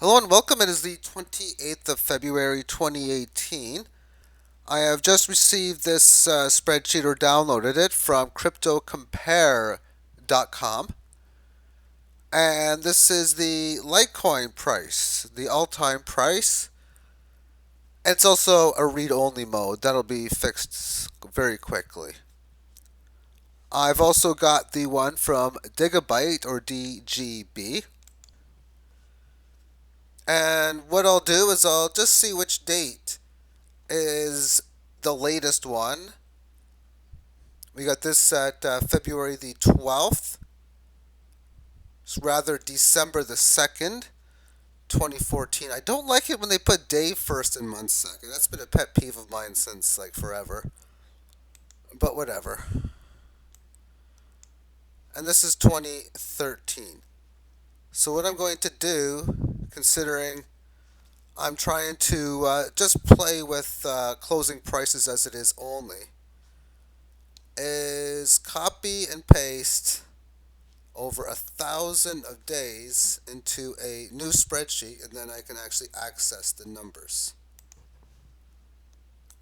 Hello and welcome. It is the 28th of February 2018. I have just received this spreadsheet or downloaded it from cryptocompare.com. And this is the Litecoin price, the all-time price. It's also a read-only mode. That'll be fixed very quickly. I've also got the one from Gigabyte or DGB. And what I'll do is I'll just see which date is the latest one. We got this at February the 12th. It's rather December the 2nd, 2014. I don't like it when they put day first and month second. That's been a pet peeve of mine since like forever. But whatever. And this is 2013. So what I'm going to do, considering I'm trying to just play with closing prices as it is only, is copy and paste over 1,000 of days into a new spreadsheet, and then I can actually access the numbers.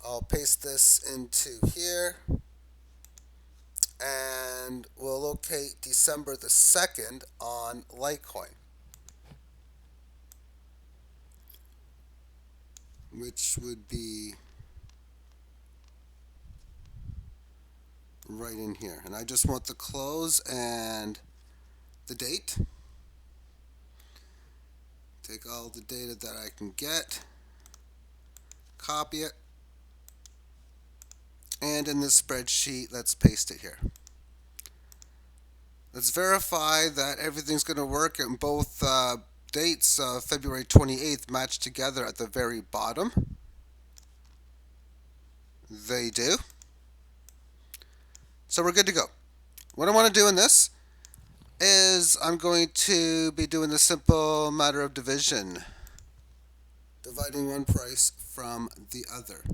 I'll paste this into here, and we'll locate December the 2nd on Litecoin, which would be right in here. And I just want the close and the date. Take all the data that I can get, copy it, and in this spreadsheet, let's paste it here. Let's verify that everything's going to work and both dates, February 28th, match together at the very bottom. They do. So we're good to go. What I want to do in this is I'm going to be doing the simple matter of division, dividing one price from the other.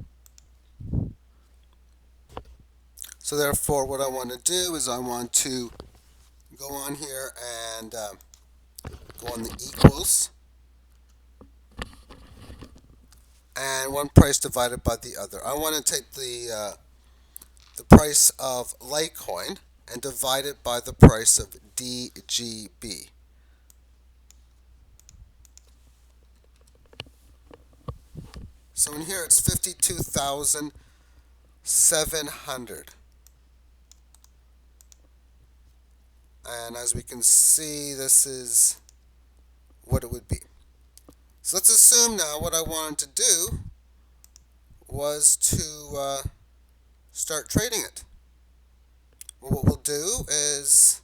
So therefore, what I want to do is I want to go on here and go on the equals, and one price divided by the other. I want to take the price of Litecoin and divide it by the price of DGB. So in here it's 52,700. And as we can see, this is what it would be. So let's assume now what I wanted to do was to start trading it. Well, what we'll do is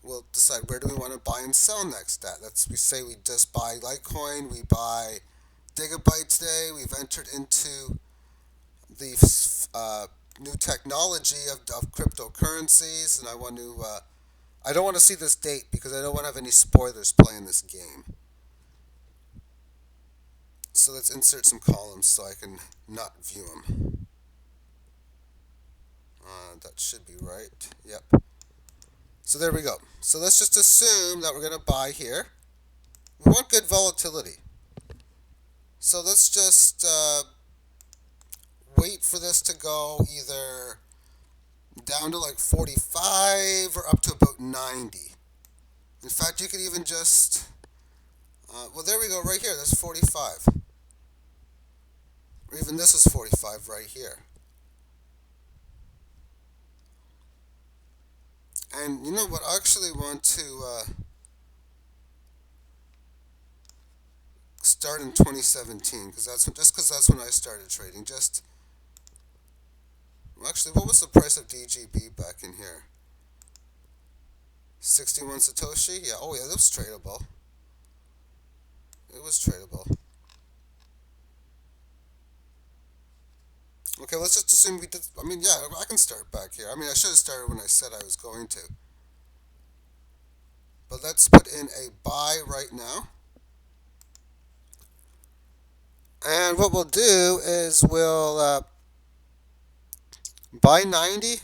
we'll decide where do we want to buy and sell next at. We say we just buy Litecoin, we buy Gigabyte today, we've entered into the new technology of cryptocurrencies, and I don't want to see this date because I don't want to have any spoilers playing this game. So let's insert some columns so I can not view them. That should be right. Yep. So there we go. So let's just assume that we're going to buy here. We want good volatility. So let's just wait for this to go either down to like 45 or up to about 90. In fact, you could even just, well, there we go, right here. That's 45. Or even this is 45 right here. And you know what? I actually want to start in 2017 because that's when I started trading. Actually, what was the price of DGB back in here? 61 Satoshi? Yeah. Oh yeah, that was tradable. It was tradable. Okay, let's just assume we did. I mean, yeah, I can start back here. I mean, I should have started when I said I was going to. But let's put in a buy right now. And what we'll do is we'll buy 90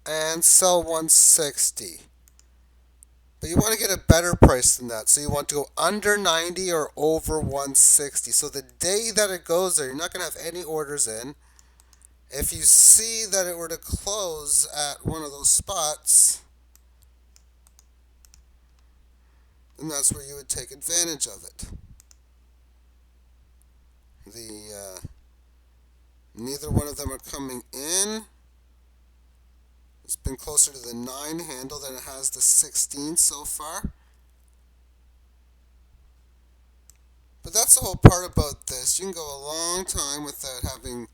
and sell 160. But you want to get a better price than that. So you want to go under 90 or over 160. So the day that it goes there, you're not going to have any orders in. If you see that it were to close at one of those spots, then that's where you would take advantage of it. Neither one of them are coming in. It's been closer to the 9 handle than it has the 16 so far. But that's the whole part about this. You can go a long time without having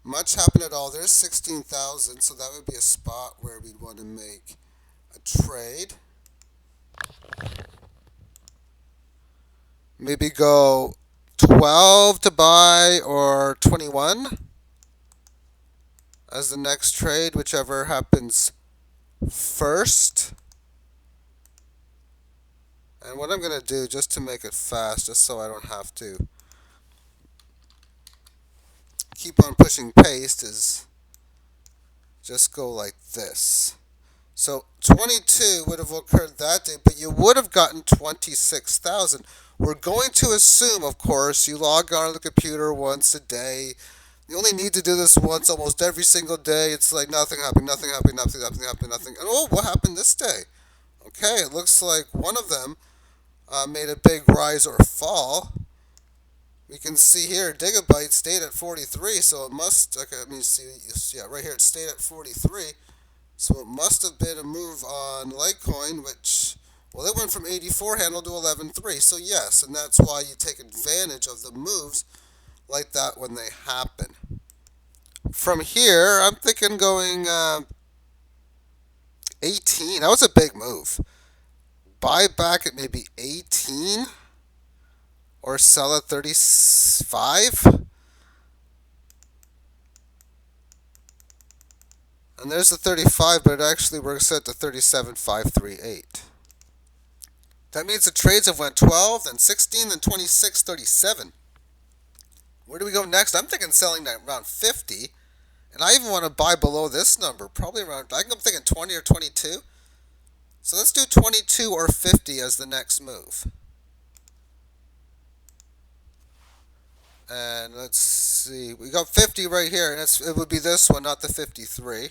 much happen at all. There's 16,000, so that would be a spot where we'd want to make a trade. Maybe go 12 to buy or 21 as the next trade, whichever happens first. And what I'm going to do, just to make it fast, just so I don't have to keep on pushing paste, is just go like this. So 22 would have occurred that day, but you would have gotten 26,000. We're going to assume, of course, you log on to the computer once a day. You only need to do this once almost every single day. It's like nothing happened, nothing happened, nothing happened, nothing, nothing. And oh, what happened this day? Okay, it looks like one of them made a big rise or fall. We can see here, Gigabyte stayed at 43, so it must, okay, let me see, yeah, right here, it stayed at 43. So it must have been a move on Litecoin, which, well, it went from 84 handle to 11.3. So yes, and that's why you take advantage of the moves like that when they happen. From here, I'm thinking going 18. That was a big move. Buy back at maybe 18 or sell at 35. And there's the 35, but it actually works out to 37,538. That means the trades have went 12, then 16, then 26, 37. Where do we go next? I'm thinking selling around 50. And I even want to buy below this number, probably around, I'm thinking 20 or 22. So let's do 22 or 50 as the next move. And let's see, we got 50 right here, and it would be this one, not the 53.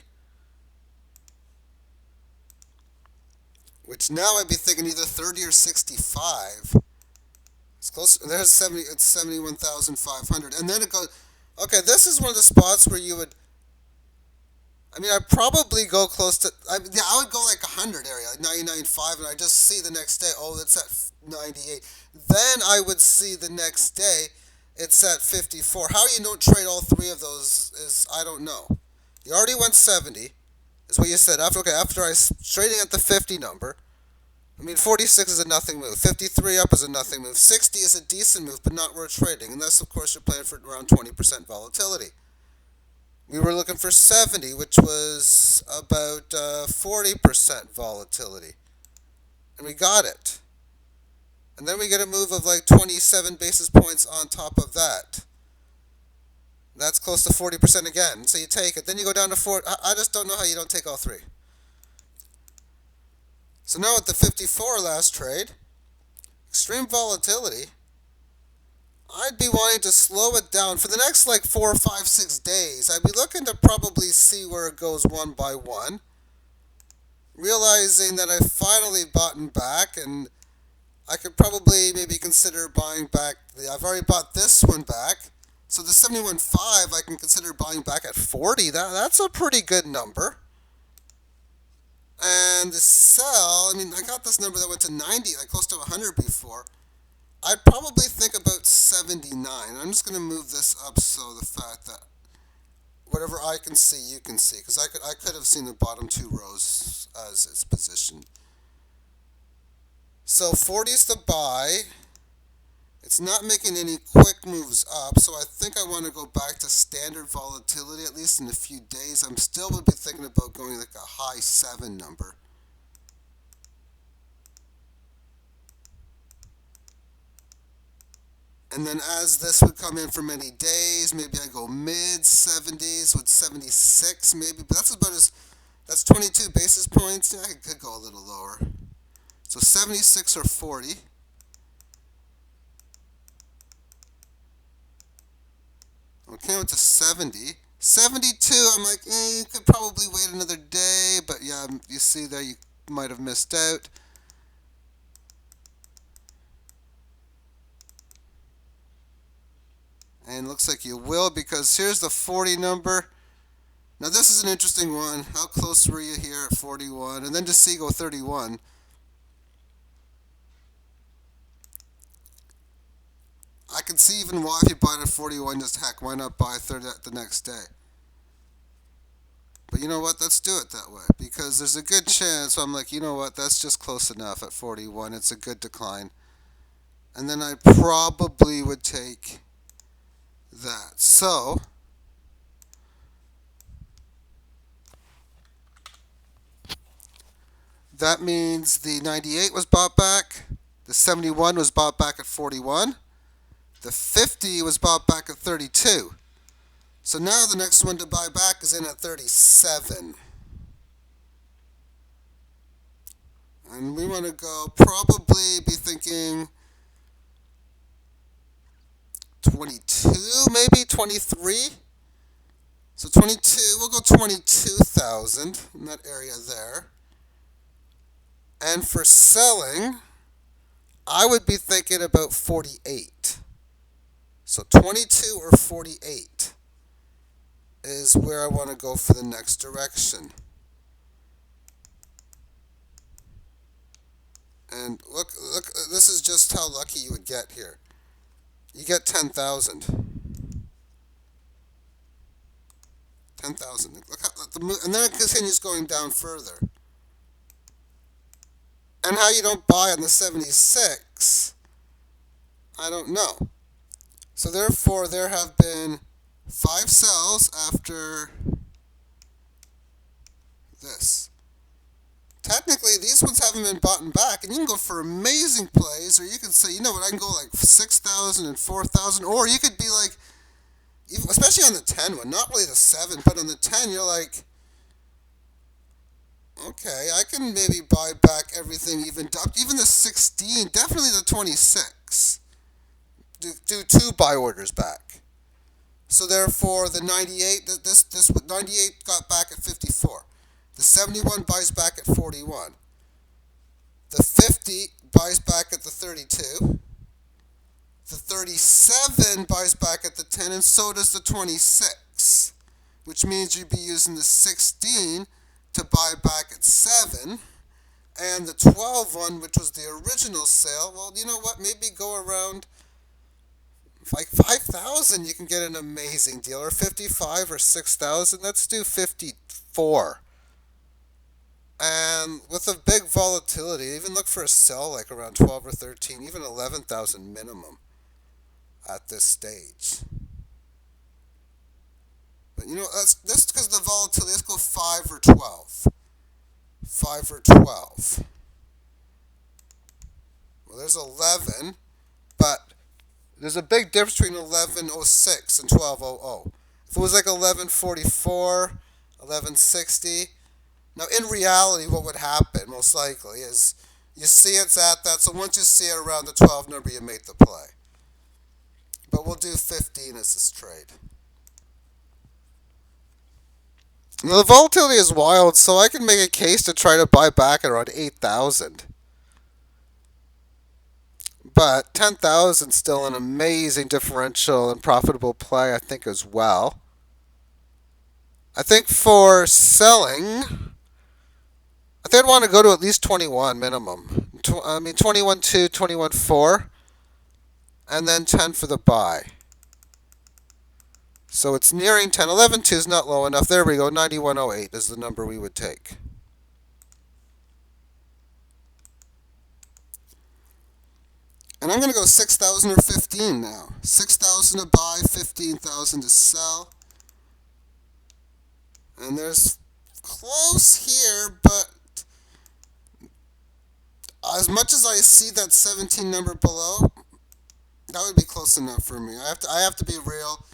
Which now I'd be thinking either 30 or 65. It's close. There's 70. It's 71,500, and then it goes. Okay, this is one of the spots where you would. I mean, I'd probably go close to. I would go like 100 area, like 99.5, and I just see the next day. Oh, it's at 98. Then I would see the next day, it's at 54. How you don't trade all three of those is I don't know. You already went 70. Is what you said. After I trading at the 50 number. I mean, 46 is a nothing move. 53 up is a nothing move. 60 is a decent move, but not worth trading. Unless, of course, you're playing for around 20% volatility. We were looking for 70, which was about 40% volatility. And we got it. And then we get a move of like 27 basis points on top of that. That's close to 40% again. So you take it. Then you go down to 4. I just don't know how you don't take all three. So now at the 54 last trade, extreme volatility, I'd be wanting to slow it down for the next like 4, 5, 6 days. I'd be looking to probably see where it goes one by one, realizing that I finally bought back, and I could probably maybe consider buying back. I've already bought this one back. So the 71.5 I can consider buying back at 40. That's a pretty good number. And the sell, I mean, I got this number that went to 90, like close to 100 before. I'd probably think about 79. I'm just going to move this up so the fact that whatever I can see, you can see. Because I could have seen the bottom two rows as its position. So 40 is the buy. It's not making any quick moves up, so I think I want to go back to standard volatility, at least in a few days. I'm still would be thinking about going like a high 7 number. And then as this would come in for many days, maybe I go mid 70s with 76 maybe, but that's about that's 22 basis points. Yeah, I could go a little lower. So 76 or 40. Okay, went to 70. 72, I'm like, you could probably wait another day, but yeah, you see there, you might have missed out. And looks like you will, because here's the 40 number. Now this is an interesting one. How close were you here at 41? And then to see go 31. I can see even why if you buy it at 41, just heck, why not buy 30 the next day? But you know what? Let's do it that way, because there's a good chance. So I'm like, you know what? That's just close enough at 41. It's a good decline. And then I probably would take that. So that means the 98 was bought back. The 71 was bought back at 41. The 50 was bought back at 32. So now the next one to buy back is in at 37. And we want to go probably be thinking 22, maybe 23. So 22, we'll go 22,000 in that area there. And for selling, I would be thinking about 48. So 22 or 48 is where I want to go for the next direction. And look, this is just how lucky you would get here. You get 10,000. 10,000. Look how and then it continues going down further. And how you don't buy on the 76, I don't know. So therefore, there have been 5 sells after this. Technically, these ones haven't been bought back, and you can go for amazing plays, or you can say, you know what, I can go like 6,000 and 4,000, or you could be like, especially on the 10 one, not really the 7, but on the 10, you're like, okay, I can maybe buy back everything, even the 16, definitely the 26. Do 2 buy orders back. So therefore, the 98, this 98 got back at 54. The 71 buys back at 41. The 50 buys back at the 32. The 37 buys back at the 10, and so does the 26, which means you'd be using the 16 to buy back at 7, and the 12 one, which was the original sale, well, you know what, maybe go around like 5,000, you can get an amazing deal, or 55 or 6,000. Let's do 54. And with a big volatility, even look for a sell like around 12 or 13, even 11,000 minimum at this stage. But you know, that's because of the volatility. Let's go 5 or 12. 5 or 12. Well, there's 11, but there's a big difference between 11.06 and 12.00. If it was like 11.44, 11.60, now in reality what would happen most likely is you see it's at that, so once you see it around the 12 number, you make the play. But we'll do 15 as this trade. Now the volatility is wild, so I can make a case to try to buy back at around 8,000. But 10,000 is still an amazing differential and profitable play, I think, as well. I think for selling, I think I'd want to go to at least 21 minimum. 21.2, 21.4, and then 10 for the buy. So it's nearing 10. 11.2 is not low enough. There we go. 91.08 is the number we would take. And I'm going to go 6,000 or 15 now. 6,000 to buy, 15,000 to sell. And there's close here, but as much as I see that 17 number below, that would be close enough for me. I have to be real.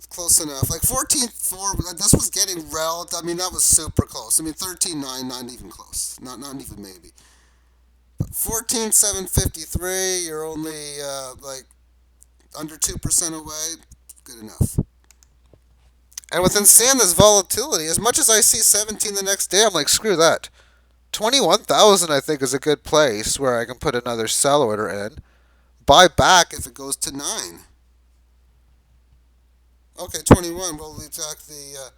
Close enough. Like 14.4, this was getting relative. I mean, that was super close. I mean, 13.9, not even close. Not even maybe. But 14,753, you're only like under 2% away. Good enough. And within seeing this volatility, as much as I see 17 the next day, I'm like, screw that. 21,000 I think is a good place where I can put another sell order in. Buy back if it goes to 9. Okay, 21. We'll leave back the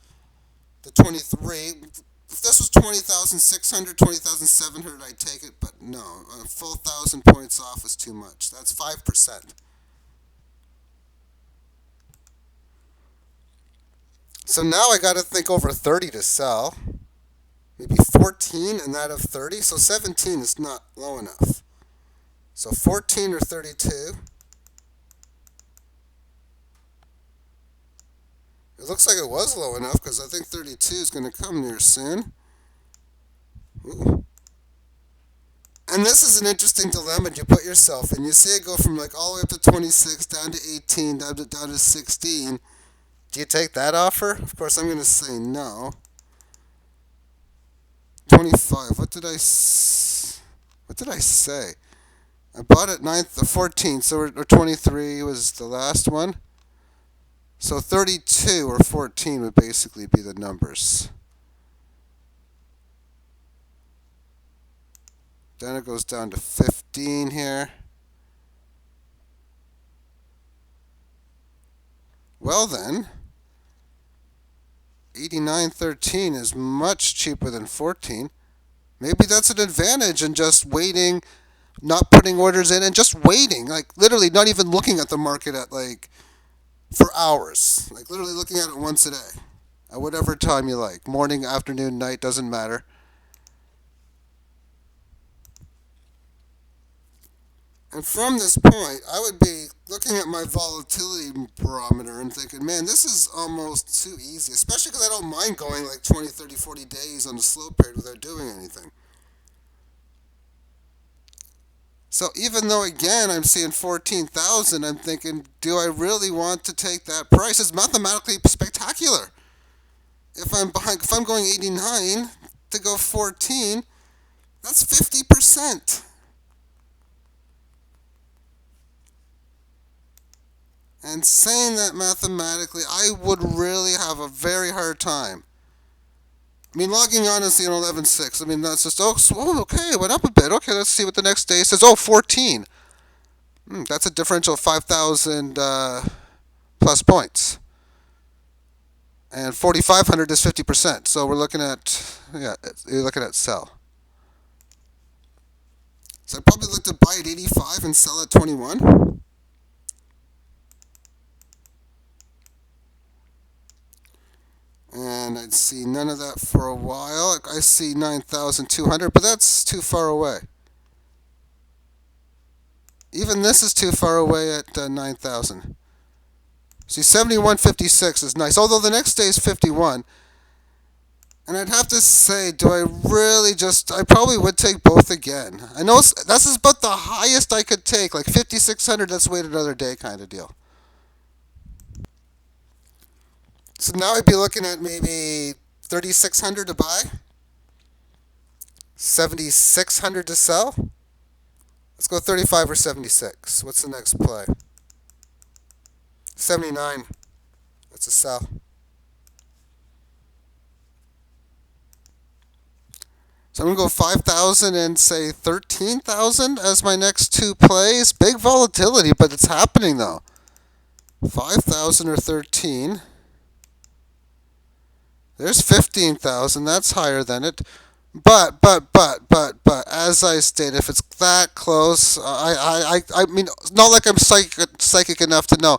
23. If this was 20,600, 20,700, I'd take it, but no. A full 1,000 points off is too much. That's 5%. So now I got to think over 30 to sell. Maybe 14 and that of 30. So 17 is not low enough. So 14 or 32. It looks like it was low enough because I think 32 is going to come near soon. Ooh. And this is an interesting dilemma you put yourself in. You see it go from like all the way up to 26, down to 18, down to 16. Do you take that offer? Of course, I'm going to say no. 25. What did I say? I bought it 9th, the 14th, so or 23 was the last one. So 32 or 14 would basically be the numbers. Then it goes down to 15 here. Well then, 89.13 is much cheaper than 14. Maybe that's an advantage in just waiting, not putting orders in, and just waiting. Like literally not even looking at the market at like for hours. Like literally looking at it once a day. At whatever time you like. Morning, afternoon, night, doesn't matter. And from this point, I would be looking at my volatility barometer and thinking, man, this is almost too easy, especially because I don't mind going like 20, 30, 40 days on a slow period without doing anything. So even though, again, I'm seeing 14,000, I'm thinking, do I really want to take that price? It's mathematically spectacular. If I'm going 89 to go 14, that's 50%. And saying that mathematically, I would really have a very hard time. I mean, logging on and seeing 11.6. I mean, that's just, okay, it went up a bit. Okay, let's see what the next day says. 14. That's a differential of 5,000 plus points. And 4,500 is 50%. So we're looking at, you're looking at sell. So I'd probably look to buy at 85 and sell at 21. And I'd see none of that for a while. I see 9,200, but that's too far away. Even this is too far away at 9,000. See, 71.56 is nice, although the next day is 51. And I'd have to say, do I really just... I probably would take both again. I know this is about the highest I could take, like 5,600, let's wait another day kind of deal. So now I'd be looking at maybe 3,600 to buy, 7,600 to sell. Let's go 35 or 76. What's the next play? 79. That's a sell. So I'm going to go 5,000 and say 13,000 as my next two plays. Big volatility, but it's happening though. 5,000 or 13. There's 15,000. That's higher than it. But, as I stated, if it's that close, I mean, not like I'm psychic enough to know.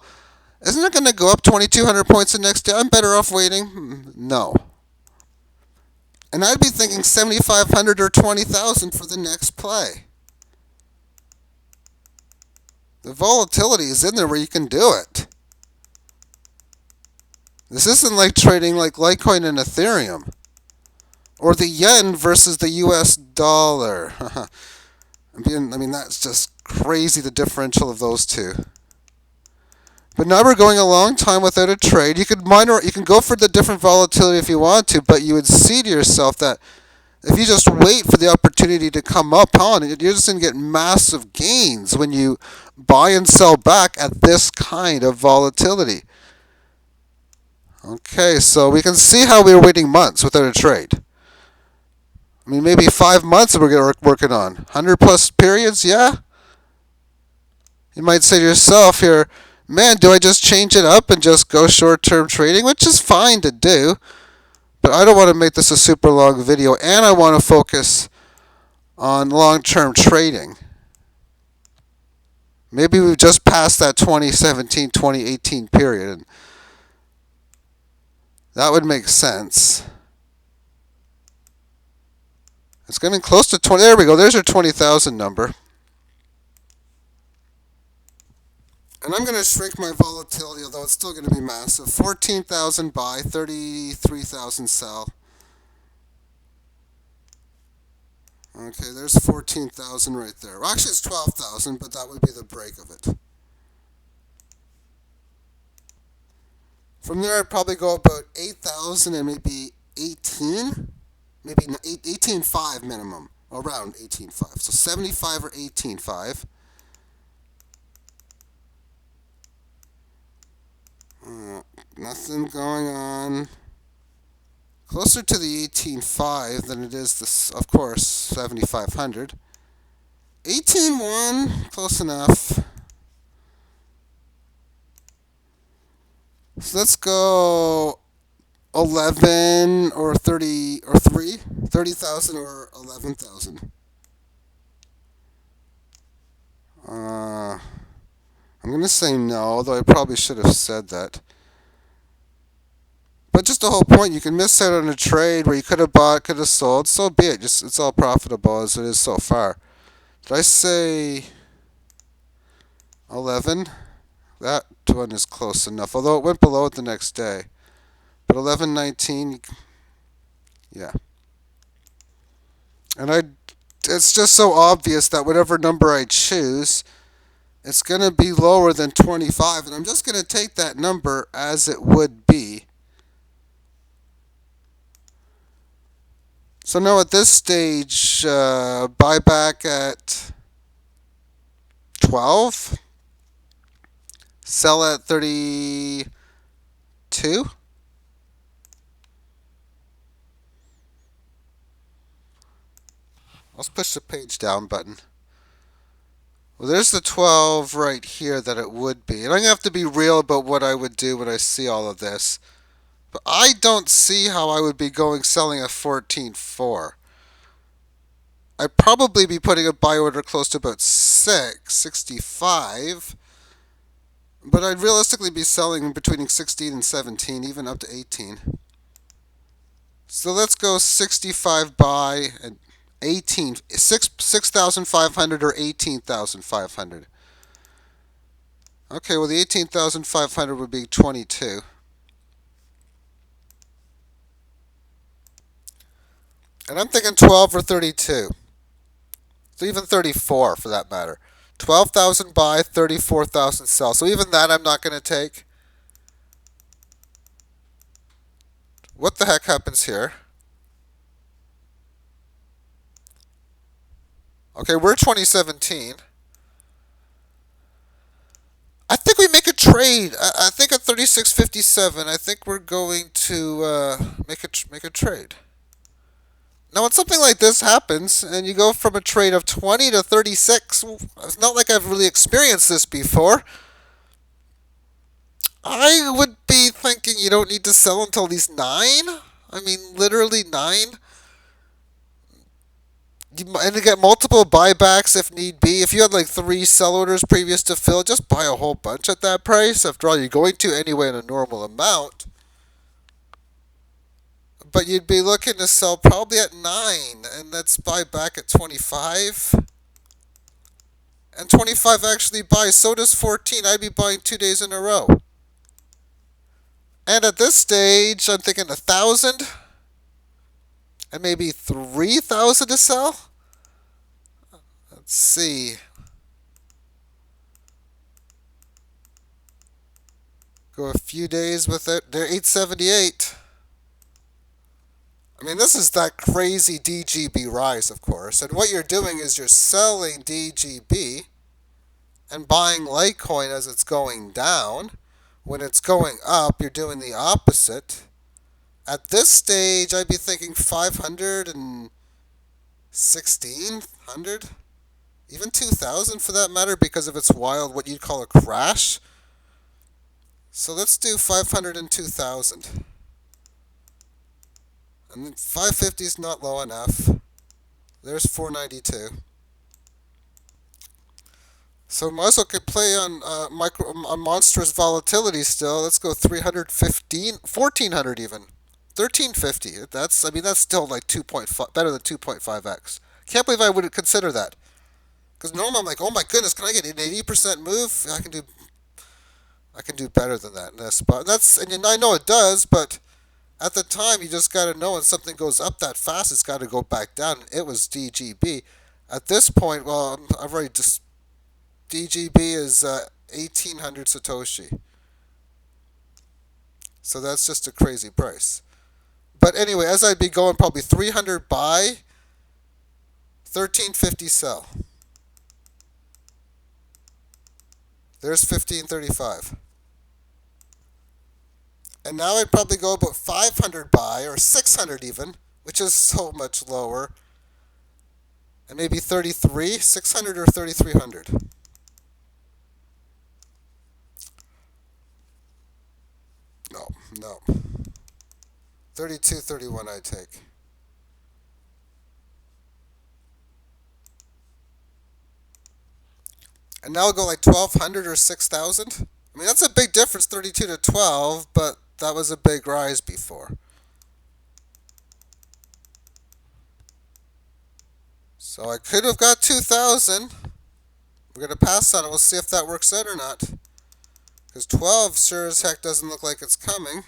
Isn't it going to go up 2,200 points the next day? I'm better off waiting? No. And I'd be thinking 7,500 or 20,000 for the next play. The volatility is in there where you can do it. This isn't like trading like Litecoin and Ethereum. Or the yen versus the US dollar. I mean, that's just crazy, the differential of those two. But now we're going a long time without a trade. You can go for the different volatility if you want to, but you would see to yourself that if you just wait for the opportunity to come up on it, you're just going to get massive gains when you buy and sell back at this kind of volatility. Okay, so we can see how we were waiting months without a trade. I mean, maybe 5 months we're working on. 100 plus periods, yeah? You might say to yourself here, man, do I just change it up and just go short-term trading, which is fine to do, but I don't want to make this a super long video, and I want to focus on long-term trading. Maybe we've just passed that 2017, 2018 period, and that would make sense. It's getting close to 20. There we go. There's our 20,000 number. And I'm going to shrink my volatility, although it's still going to be massive. 14,000 buy, 33,000 sell. Okay, there's 14,000 right there. Well, actually, it's 12,000, but that would be the break of it. From there, I'd probably go about 8,000 and maybe 18. Maybe 18.5 minimum. Around 18.5. So 75 or 18.5. Nothing going on. Closer to the 18.5 than it is this, of course, 7,500. 18.1, close enough. So let's go 11 or 30 or 3, 30,000 or 11,000. I'm going to say no, although I probably should have said that. But just the whole point, you can miss out on a trade where you could have bought, could have sold, so be it. Just it's all profitable as it is so far. Did I say 11? That one is close enough, although it went below it the next day. But 11.19, yeah. And it's just so obvious that whatever number I choose, it's going to be lower than 25, and I'm just going to take that number as it would be. So now at this stage, buyback at 12, sell at 32. Let's push the page down button. Well, there's the 12 right here that it would be. And I'm going to have to be real about what I would do when I see all of this. But I don't see how I would be selling at 14.4. I'd probably be putting a buy order close to about 6.65. But I'd realistically be selling between 16 and 17, even up to 18. So let's go 65 buy and 6,500 or 18,500. Okay, well the 18,500 would be 22. And I'm thinking 12 or 32. So even 34 for that matter. 12,000 buy, 34,000 sell. So even that I'm not going to take. What the heck happens here? Okay, we're 2017. I think we make a trade. I think at 36.57, I think we're going to make a trade. Now, when something like this happens, and you go from a trade of 20 to 36, it's not like I've really experienced this before. I would be thinking you don't need to sell until these 9. I mean, literally 9. And you get multiple buybacks if need be. If you had like 3 sell orders previous to fill, just buy a whole bunch at that price. After all, you're going to anyway in a normal amount. But you'd be looking to sell probably at 9, and let's buy back at 25. And 25 actually buys, so does 14. I'd be buying 2 days in a row. And at this stage, I'm thinking 1,000 and maybe 3,000 to sell. Let's see. Go a few days with it. They're 878. I I mean, this is that crazy DGB rise, of course. And what you're doing is you're selling DGB and buying Litecoin as it's going down. When it's going up, you're doing the opposite. At this stage, I'd be thinking 500 and 1600, even 2000 for that matter, because of its wild, what you'd call a crash. So let's do 500 and 2000. And 550 is not low enough. There's 492. So might as well could play on on monstrous volatility still. Let's go 315, 1400 even. 1350. That's still like 2.5, better than 2.5x. Can't believe I would consider that. Because normally I'm like, oh my goodness, can I get an 80% move? I can do better than that in this spot. And I know it does, but at the time you just got to know when something goes up that fast, it's got to go back down. It was DGB. At this point, well, I've already just DGB is 1800 Satoshi. So that's just a crazy price. But anyway, as I'd be going, probably 300 buy, 1350 sell. There's 1535. And now I'd probably go about 500 buy, or 600 even, which is so much lower. And maybe 33, 600 or 3300. No. 32, 31 I take. And now I'll go like 1200 or 6000. I mean, that's a big difference, 32 to 12, but that was a big rise before. So I could have got 2000. We're going to pass on it. We'll see if that works out or not. Because 12 sure as heck doesn't look like it's coming.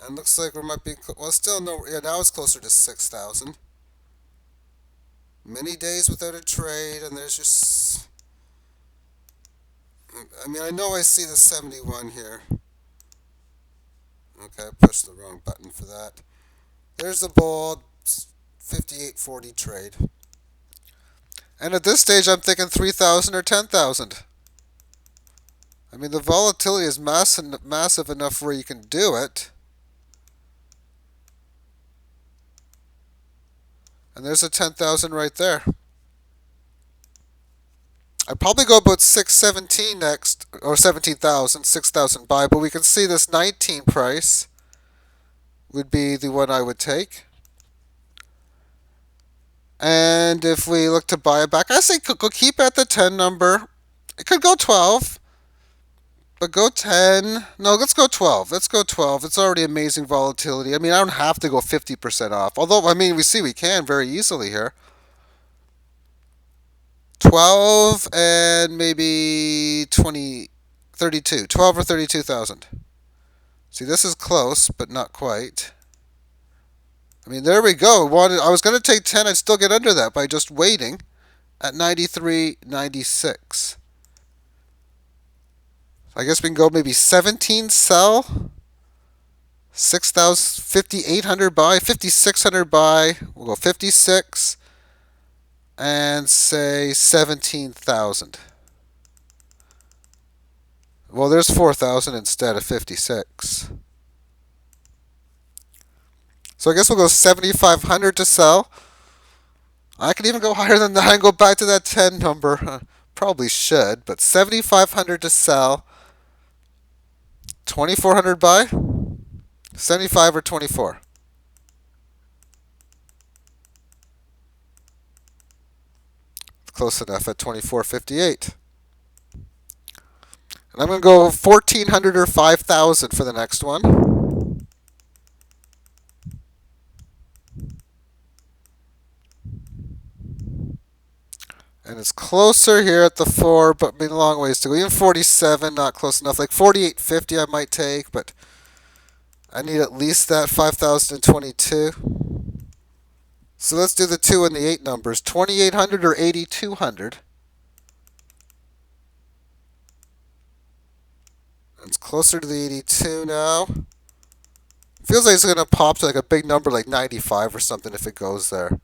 And looks like we might be, well, still no, yeah, now it's closer to 6,000. Many days without a trade, and there's just, I mean, I know I see the 71 here. Okay, I pushed the wrong button for that. There's the bold 58.40 trade. And at this stage, I'm thinking 3,000 or 10,000. I mean, the volatility is massive enough where you can do it. And there's a 10,000 right there. I'd probably go about 617 next, or 17,000, 6,000 buy, but we can see this 19 price would be the one I would take. And if we look to buy it back, I say go keep at the 10 number. It could go 12, but go 10. No, let's go 12. Let's go 12. It's already amazing volatility. I mean, I don't have to go 50% off. Although, I mean, we see we can very easily here. 12 and maybe 20, 32. 12 or 32,000. See, this is close, but not quite. I mean, there we go. I was going to take 10. I'd still get under that by just waiting at 93.96. I guess we can go maybe 17 sell, 6,000, 5,800 buy, 5,600 buy. We'll go 56 and say 17,000. Well, there's 4,000 instead of 56. So I guess we'll go 7,500 to sell. I could even go higher than that and go back to that 10 number. Probably should, but 7,500 to sell. 2,400 buy. 75 or 24. Close enough at 24.58. And I'm going to go 1,400 or 5,000 for the next one. And it's closer here at the 4, but a long ways to go. Even 47, not close enough. Like 48.50 I might take, but I need at least that 5,022. So let's do the 2 and the 8 numbers. 2,800 or 8,200. It's closer to the 82 now. Feels like it's going to pop to like a big number like 95 or something if it goes there.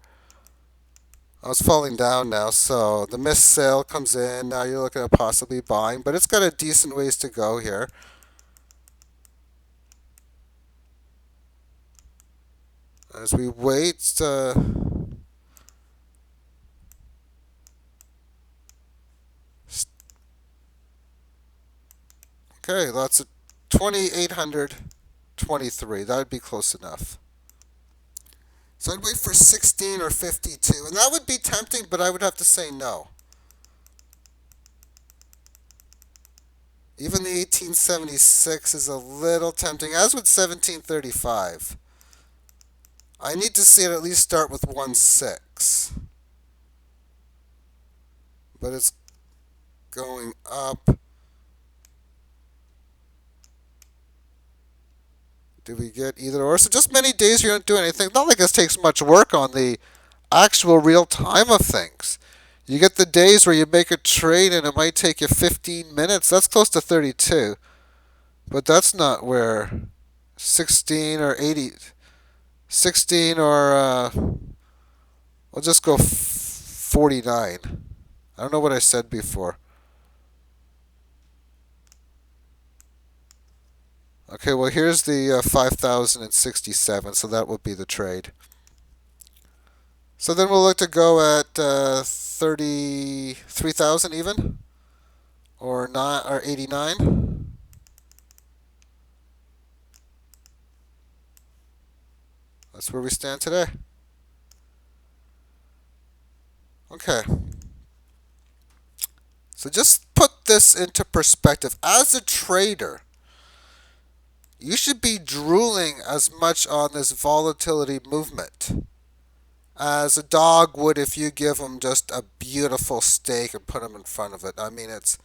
Oh, it's falling down now, so the missed sale comes in. Now you're looking at possibly buying, but it's got a decent ways to go here. As we wait, okay, lots of 2,823. That would be close enough. So I'd wait for 16 or 52, and that would be tempting, but I would have to say no. Even the 1876 is a little tempting, as would 1735. I need to see it at least start with 1.6. But it's going up. Do we get either or? So just many days you don't do anything. Not like this takes much work on the actual real time of things. You get the days where you make a trade and it might take you 15 minutes. That's close to 32. But that's not where 16 or 80, 16 or, we'll just go 49. I don't know what I said before. Okay, well, here's the 5,067, so that would be the trade. So then we'll look to go at 33,000 even, or 89. That's where we stand today. Okay. So just put this into perspective. As a trader, you should be drooling as much on this volatility movement as a dog would if you give him just a beautiful steak and put him in front of it. I mean, it's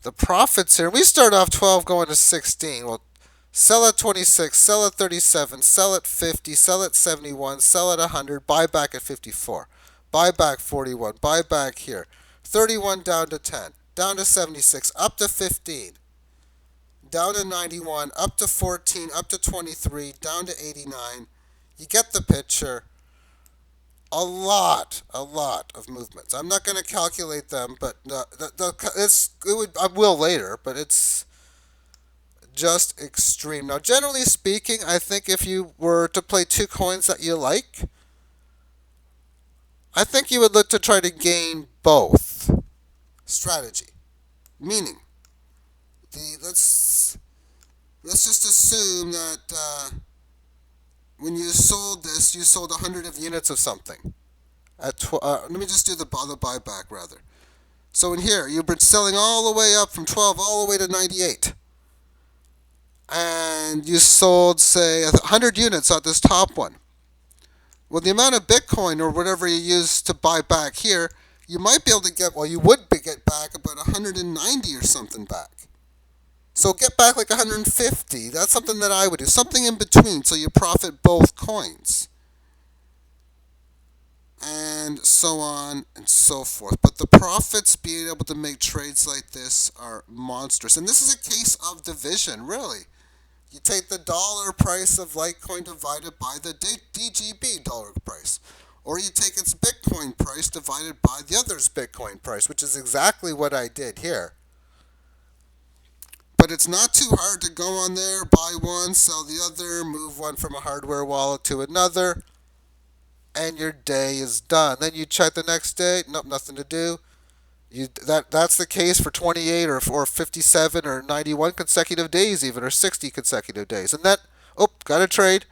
the profits here. We start off 12 going to 16. Well, sell at 26, sell at 37, sell at 50, sell at 71, sell at 100, buy back at 54, buy back 41, buy back here. 31 down to 10, down to 76, up to 15, down to 91, up to 14, up to 23, down to 89. You get the picture. A lot of movements. I'm not going to calculate them, but I will later, but it's just extreme. Now, generally speaking, I think if you were to play two coins that you like, I think you would look to try to gain both strategy. Meaning, let's just assume that when you sold this, you sold 100 of units of something. Let me just do the buyback rather. So in here, you've been selling all the way up from 12 all the way to 98. And you sold, say, 100 units at this top one. Well, the amount of Bitcoin or whatever you use to buy back here, you might be able to get, well, you would get back about 190 or something back. So get back like 150. That's something that I would do. Something in between so you profit both coins. And so on and so forth. But the profits being able to make trades like this are monstrous. And this is a case of division, really. You take the dollar price of Litecoin divided by the DGB dollar price. Or you take its Bitcoin price divided by the other's Bitcoin price, which is exactly what I did here. But it's not too hard to go on there, buy one, sell the other, move one from a hardware wallet to another, and your day is done. Then you check the next day, nope, nothing to do. That's the case for 28 or 57 or 91 consecutive days even, or 60 consecutive days. And then, got a trade.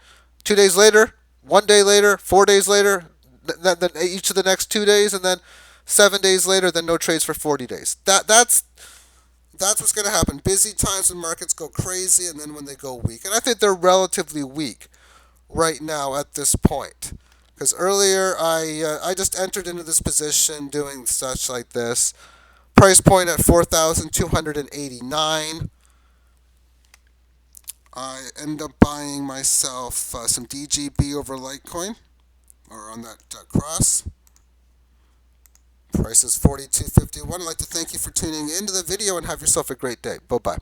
2 days later, 1 day later, 4 days later, then each of the next 2 days, and then 7 days later, then no trades for 40 days. That's what's going to happen. Busy times when markets go crazy, and then when they go weak. And I think they're relatively weak right now at this point. Because earlier I just entered into this position doing such like this. Price point at 4,289. I end up buying myself some DGB over Litecoin, or on that cross. Price is 42.51. I'd like to thank you for tuning into the video and have yourself a great day. Bye-bye.